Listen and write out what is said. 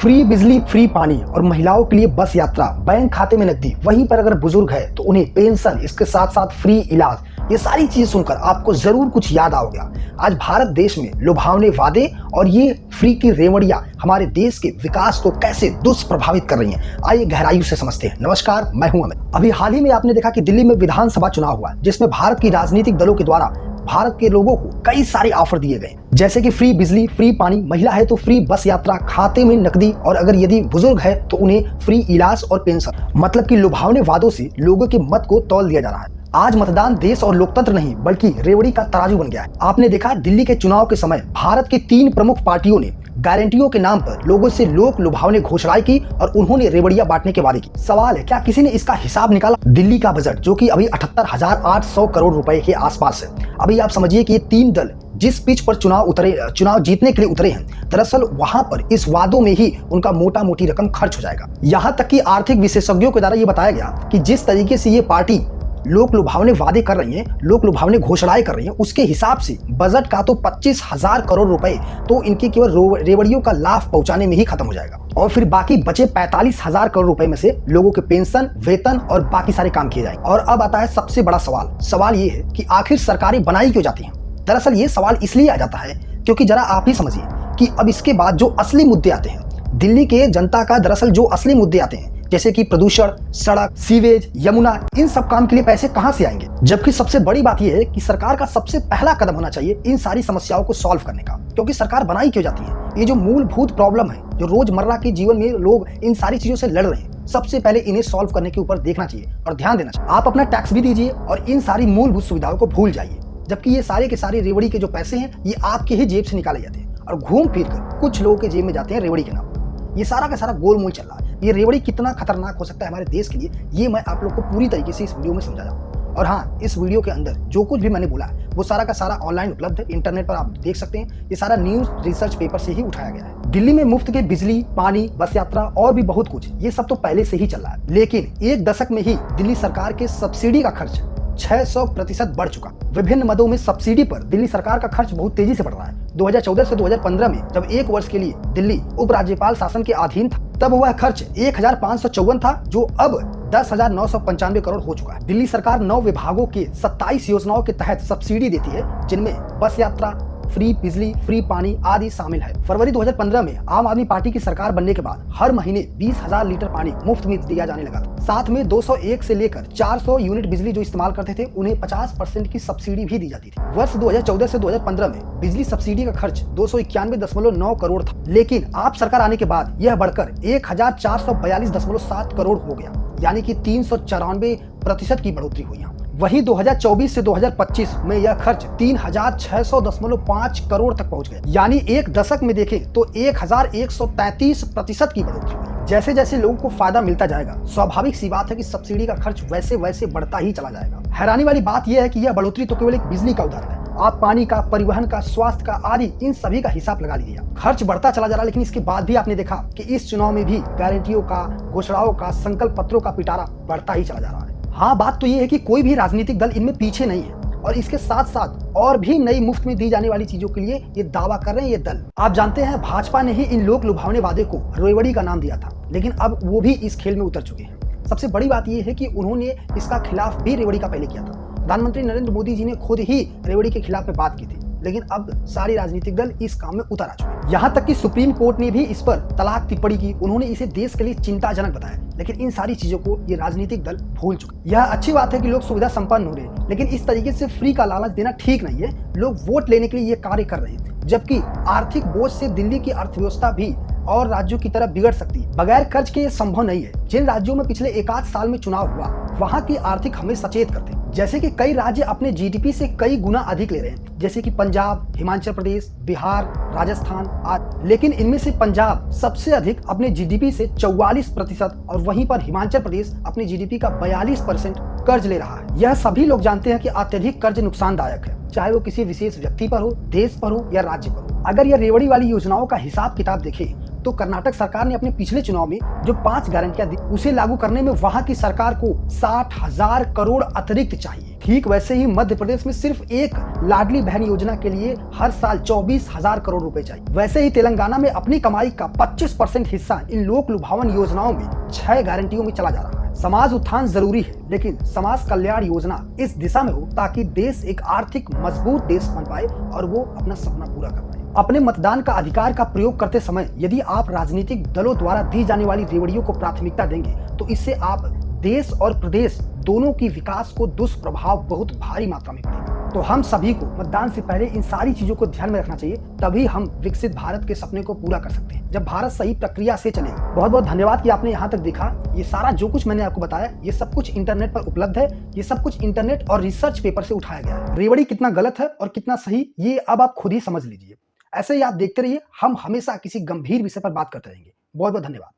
Free बिजली, free पानी और महिलाओं के लिए बस यात्रा, बैंक खाते में नकदी, वहीं पर अगर बुजुर्ग है तो उन्हें पेंशन, इसके साथ साथ फ्री इलाज, ये सारी चीज सुनकर आपको जरूर कुछ याद आओ गया। आज भारत देश में लुभावने वादे और ये फ्री की रेवड़ियां हमारे देश के विकास को कैसे दुष्प्रभावित कर रही हैं, आइए गहराई से समझते हैं। नमस्कार, मैं हूं अमित। अभी हाल ही में आपने देखा कि दिल्ली में विधानसभा चुनाव हुआ, जिसमें भारत की राजनीतिक दलों के द्वारा भारत के लोगों को कई सारे ऑफर दिए गए, जैसे कि फ्री बिजली, फ्री पानी, महिला है तो फ्री बस यात्रा, खाते में नकदी और अगर यदि बुजुर्ग है तो उन्हें फ्री इलाज और पेंशन। मतलब कि लुभावने वादों से लोगों के मत को तौल दिया जा रहा है। आज मतदान देश और लोकतंत्र नहीं बल्कि रेवड़ी का तराजू बन गया है। आपने देखा दिल्ली के चुनाव के समय भारत की 3 प्रमुख पार्टियों ने गारंटियों के नाम पर लोगों से लोक लुभावने घोषणाएं की और उन्होंने रेवड़ियां बांटने के वादे की। सवाल है, क्या किसी ने इसका हिसाब निकाला? दिल्ली का बजट जो कि अभी 78,800 करोड़ रुपए के आसपास है। अभी आप समझिए कि ये 3 दल जिस पिच पर चुनाव जीतने के लिए उतरे हैं, दरअसल वहां पर इस वादों में ही उनका मोटा मोटी रकम खर्च हो जाएगा। यहाँ तक कि आर्थिक विशेषज्ञों के द्वारा ये बताया गया कि जिस तरीके से ये पार्टी लोक लुभावने वादे कर रही हैं, लोक लुभावने घोषणाएं कर रही हैं, उसके हिसाब से बजट का तो 25,000 करोड़ रुपए तो इनके केवल रेवड़ियों का लाभ पहुंचाने में ही खत्म हो जाएगा और फिर बाकी बचे 45,000 करोड़ रुपए में से लोगों के पेंशन, वेतन और बाकी सारे काम किए जाएंगे। और अब आता है सबसे बड़ा सवाल ये है कि आखिर सरकारें बनाई क्यों जाती हैं? दरअसल ये सवाल इसलिए आ जाता है क्योंकि जरा आप ही समझिए कि अब इसके बाद जो असली मुद्दे आते हैं, दिल्ली के जनता का दरअसल जो असली मुद्दे आते हैं, जैसे कि प्रदूषण, सड़क, सीवेज, यमुना, इन सब काम के लिए पैसे कहां से आएंगे? जबकि सबसे बड़ी बात यह है कि सरकार का सबसे पहला कदम होना चाहिए इन सारी समस्याओं को सॉल्व करने का, क्योंकि सरकार बनाई क्यों जाती है? ये जो मूलभूत प्रॉब्लम है, जो रोजमर्रा के जीवन में लोग इन सारी चीजों से लड़ रहे हैं, सबसे पहले इन्हें सॉल्व करने के ऊपर देखना चाहिए और ध्यान देना चाहिए। आप अपना टैक्स भी दीजिए और इन सारी मूलभूत सुविधाओं को भूल जाइए, जबकि ये सारे के सारे रेवड़ी के जो पैसे हैं ये आपके ही जेब से निकाले जाते हैं और घूम फिर कर कुछ लोगों के जेब में जाते हैं रेवड़ी के नाम। ये सारा का सारा गोलमोल चल रहा है। ये रेवड़ी कितना खतरनाक हो सकता है हमारे देश के लिए, ये मैं आप लोग को पूरी तरीके से इस वीडियो में समझा दूं। और हाँ, इस वीडियो के अंदर जो कुछ भी मैंने बोला है वो सारा का सारा ऑनलाइन उपलब्ध है, इंटरनेट पर आप देख सकते हैं। ये सारा न्यूज रिसर्च पेपर से ही उठाया गया है। दिल्ली में मुफ्त के बिजली, पानी, बस यात्रा और भी बहुत कुछ, ये सब तो पहले से ही चल रहा है, लेकिन एक दशक में ही दिल्ली सरकार के सब्सिडी का खर्च 600% बढ़ चुका। विभिन्न मदों में सब्सिडी पर दिल्ली सरकार का खर्च बहुत तेजी से बढ़ रहा है। 2014 से 2015 में जब 1 वर्ष के लिए दिल्ली उपराज्यपाल शासन के अधीन था, तब वह खर्च 1,554 था, जो अब 10,995 करोड़ हो चुका है। दिल्ली सरकार 9 विभागों के 27 योजनाओं के तहत सब्सिडी देती है, जिनमें बस यात्रा, फ्री बिजली, फ्री पानी आदि शामिल है। फरवरी 2015 में आम आदमी पार्टी की सरकार बनने के बाद हर महीने 20,000 लीटर पानी मुफ्त में दिया जाने लगा था। साथ में 201 से लेकर 400 यूनिट बिजली जो इस्तेमाल करते थे उन्हें 50% की सब्सिडी भी दी जाती थी। वर्ष 2014 से 2015 में बिजली सब्सिडी का खर्च 291.9 करोड़ था, लेकिन आप सरकार आने के बाद यह बढ़कर 1,442.7 करोड़ हो गया, यानी कि 394% की बढ़ोतरी हुई। वहीं 2024 से 2025 में यह खर्च 3,600.5 करोड़ तक पहुंच गया, यानी एक दशक में देखें तो 1,133% की बढ़ोतरी हुई। जैसे जैसे लोगों को फायदा मिलता जाएगा, स्वाभाविक सी बात है कि सब्सिडी का खर्च वैसे वैसे बढ़ता ही चला जाएगा। हैरानी वाली बात यह है कि यह बढ़ोतरी तो केवल एक बिजली का उदाहरण है। आप पानी का, परिवहन का, स्वास्थ्य का आदि इन सभी का हिसाब लगा लीजिए। खर्च बढ़ता चला जा रहा है, लेकिन इसके बाद भी आपने देखा कि इस चुनाव में भी गारंटियों का, घोषणाओं का, संकल्प पत्रों का पिटारा बढ़ता ही चला जा रहा है। हाँ, बात तो ये है कि कोई भी राजनीतिक दल इनमें पीछे नहीं है और इसके साथ साथ और भी नई मुफ्त में दी जाने वाली चीजों के लिए ये दावा कर रहे हैं ये दल। आप जानते हैं भाजपा ने ही इन लोक लुभावने वादे को रेवड़ी का नाम दिया था, लेकिन अब वो भी इस खेल में उतर चुके हैं। सबसे बड़ी बात यह है कि उन्होंने इसका खिलाफ भी रेवड़ी का पहले किया था। प्रधानमंत्री नरेंद्र मोदी जी ने खुद ही रेवड़ी के खिलाफ में बात की थी, लेकिन अब सारी राजनीतिक दल इस काम में उतर आ चुके हैं। यहाँ तक कि सुप्रीम कोर्ट ने भी इस पर तलाक टिप्पणी की। उन्होंने इसे देश के लिए चिंताजनक बताया, लेकिन इन सारी चीजों को ये राजनीतिक दल भूल चुके। यह अच्छी बात है कि लोग सुविधा संपन्न हो रहे हैं, लेकिन इस तरीके से फ्री का लालच देना ठीक नहीं है। लोग वोट लेने के लिए ये कार्य कर रहे हैं, जबकि आर्थिक बोझ से दिल्ली की अर्थव्यवस्था भी और राज्यों की तरफ बिगड़ सकती है। बगैर खर्च के ये संभव नहीं है। जिन राज्यों में पिछले 1 साल में चुनाव हुआ, वहाँ की आर्थिक हमें सचेत करते हैं। जैसे कि कई राज्य अपने जीडीपी से कई गुना अधिक ले रहे हैं, जैसे कि पंजाब, हिमाचल प्रदेश, बिहार, राजस्थान आदि। लेकिन इनमें से पंजाब सबसे अधिक अपने जीडीपी से 44% और वहीं पर हिमाचल प्रदेश अपने जीडीपी का 42% कर्ज ले रहा है। यह सभी लोग जानते हैं कि अत्यधिक कर्ज नुकसानदायक है, चाहे वो किसी विशेष व्यक्ति पर हो, देश पर हो या राज्य पर हो। अगर यह रेवड़ी वाली योजनाओं का हिसाब किताब देखें तो कर्नाटक सरकार ने अपने पिछले चुनाव में जो 5 गारंटियां दी उसे लागू करने में वहां की सरकार को 60,000 करोड़ अतिरिक्त चाहिए। ठीक वैसे ही मध्य प्रदेश में सिर्फ एक लाडली बहन योजना के लिए हर साल 24,000 करोड़ रुपए चाहिए। वैसे ही तेलंगाना में अपनी कमाई का 25% हिस्सा इन लोक लुभावन योजनाओं में 6 गारंटियों में चला जा रहा है। समाज उत्थान जरूरी है, लेकिन समाज कल्याण योजना इस दिशा में हो ताकि देश एक आर्थिक मजबूत देश बन पाए और वो अपना सपना पूरा कर पाए। अपने मतदान का अधिकार का प्रयोग करते समय यदि आप राजनीतिक दलों द्वारा दी जाने वाली रेवड़ियों को प्राथमिकता देंगे तो इससे आप देश और प्रदेश दोनों की विकास को दुष्प्रभाव बहुत भारी मात्रा में पड़ेगा। तो हम सभी को मतदान से पहले इन सारी चीजों को ध्यान में रखना चाहिए, तभी हम विकसित भारत के सपने को पूरा कर सकते हैं, जब भारत सही प्रक्रिया से चलेगा। बहुत बहुत धन्यवाद कि आपने यहाँ तक देखा। ये सारा जो कुछ मैंने आपको बताया ये सब कुछ इंटरनेट पर उपलब्ध है। ये सब कुछ इंटरनेट और रिसर्च पेपर से उठाया गया है। रेवड़ी कितना गलत है और कितना सही ये अब आप खुद ही समझ लीजिए। ऐसे ही आप देखते रहिए, हम हमेशा किसी गंभीर विषय पर बात करते रहेंगे। बहुत बहुत धन्यवाद।